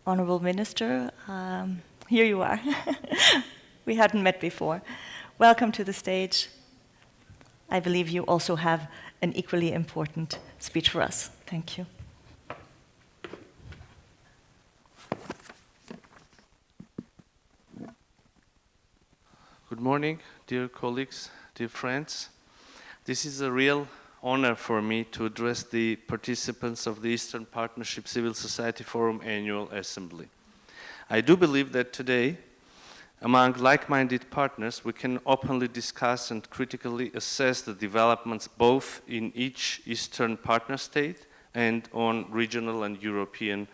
Honorable Minister, here you are. We hadn't met before. Welcome to the stage. I believe you also have an equally important speech for us. Thank you. Good morning, dear colleagues, dear friends. This is a real honor for me to address the participants of the Eastern Partnership Civil Society Forum Annual Assembly. I do believe that today, among like-minded partners, we can openly discuss and critically assess the developments both in each Eastern partner state and on regional and European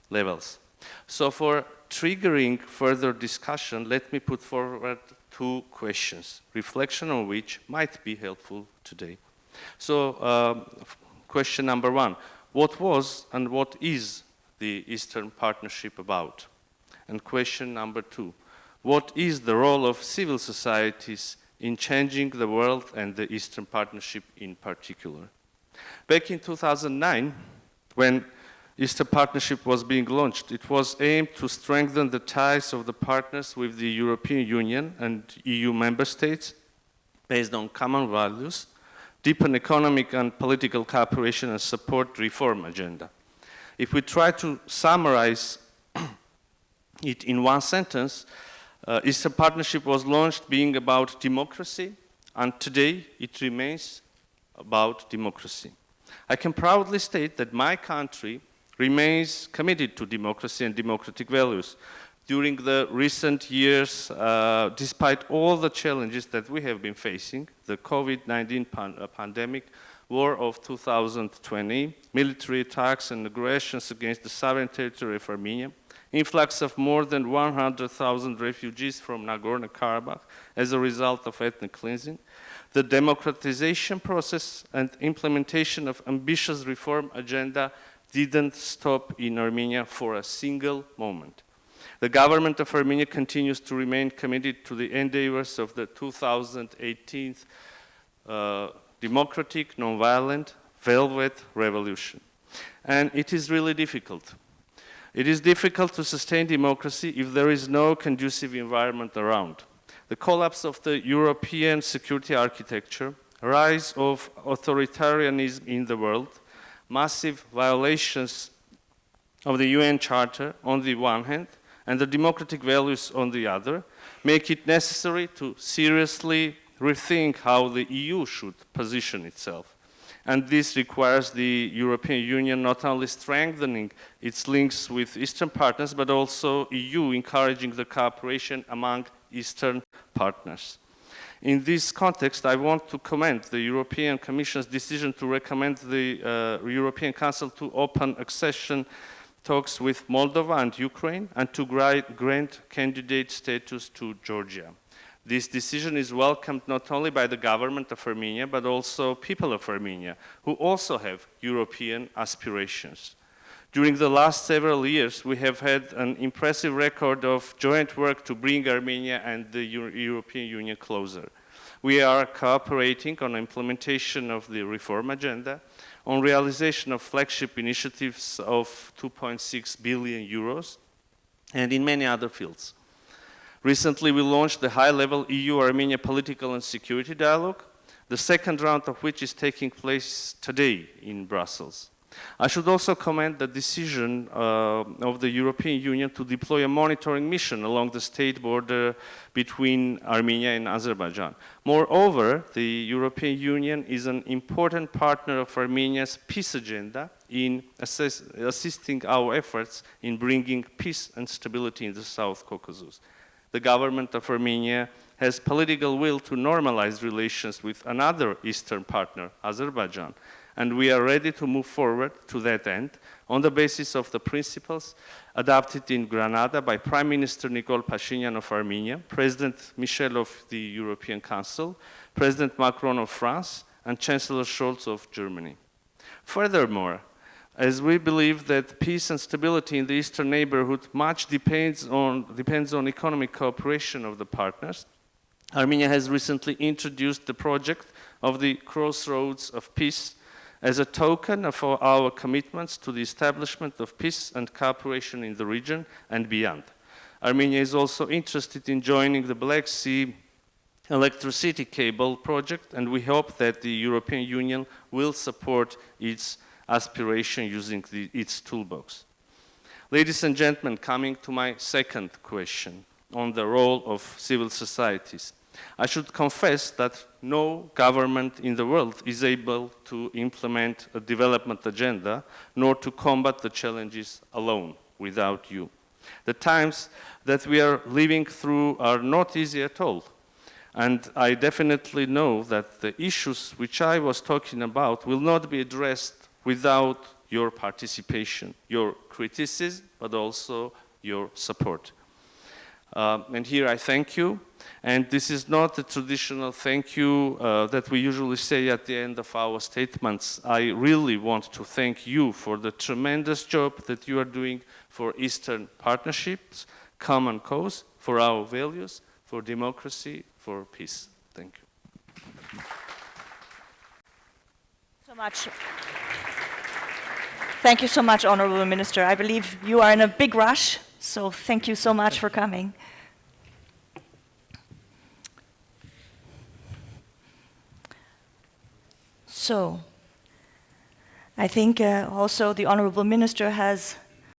levels. So for triggering further discussion, let me put forward two questions, reflection on which might be helpful today. So, question number one, what was and what is the Eastern Partnership about? And question number two, what is the role of civil societies in changing the world and the Eastern Partnership in particular? Back in 2009, when Eastern Partnership was being launched, it was aimed to strengthen the ties of the partners with the European Union and EU member states based on common values, deepen economic and political cooperation, and support reform agenda. If we try to summarize it in one sentence, Eastern Partnership was launched being about democracy, and today it remains about democracy. I can proudly state that my country remains committed to democracy and democratic values. During the recent years, despite all the challenges that we have been facing, the COVID-19 pandemic, war of 2020, military attacks and aggressions against the sovereign territory of Armenia, influx of more than 100,000 refugees from Nagorno-Karabakh as a result of ethnic cleansing, the democratization process and implementation of ambitious reform agenda didn't stop in Armenia for a single moment. The government of Armenia continues to remain committed to the endeavors of the 2018 democratic, non-violent, velvet revolution. And it is really difficult. It is difficult to sustain democracy if there is no conducive environment around. The collapse of the European security architecture, rise of authoritarianism in the world, massive violations of the UN Charter on the one hand and the democratic values on the other make it necessary to seriously rethink how the EU should position itself. And this requires the European Union not only strengthening its links with Eastern partners, but also EU encouraging the cooperation among Eastern partners. In this context, I want to commend the European Commission's decision to recommend the European Council to open accession talks with Moldova and Ukraine and to grant candidate status to Georgia. This decision is welcomed not only by the government of Armenia, but also people of Armenia, who also have European aspirations. During the last several years, we have had an impressive record of joint work to bring Armenia and the European Union closer. We are cooperating on implementation of the reform agenda, on realization of flagship initiatives of 2.6 billion euros, and in many other fields. Recently, we launched the high-level EU-Armenia political and security dialogue, the second round of which is taking place today in Brussels. I should also commend the decision of the European Union to deploy a monitoring mission along the state border between Armenia and Azerbaijan. Moreover, the European Union is an important partner of Armenia's peace agenda in assisting our efforts in bringing peace and stability in the South Caucasus. The government of Armenia has political will to normalize relations with another Eastern partner, Azerbaijan, and we are ready to move forward to that end on the basis of the principles adopted in Granada by Prime Minister Nicole Pashinyan of Armenia, President Michel of the European Council, President Macron of France, and Chancellor Scholz of Germany. Furthermore, as we believe that peace and stability in the Eastern neighborhood much depends on economic cooperation of the partners, Armenia has recently introduced the project of the Crossroads of Peace, as a token of our commitments to the establishment of peace and cooperation in the region and beyond. Armenia is also interested in joining the Black Sea electricity cable project, and we hope that the European Union will support its aspiration using its toolbox. Ladies and gentlemen, coming to my second question on the role of civil societies. I should confess that no government in the world is able to implement a development agenda, nor to combat the challenges alone, without you. The times that we are living through are not easy at all. And I definitely know that the issues which I was talking about will not be addressed without your participation, your criticism, but also your support. And here I thank you. And this is not a traditional thank you that we usually say at the end of our statements. I really want to thank you for the tremendous job that you are doing for Eastern partnerships, common cause, for our values, for democracy, for peace. Thank you. So much. Thank you so much, Honorable Minister. I believe you are in a big rush, so thank you so much for coming. So, I think also the Honorable Minister has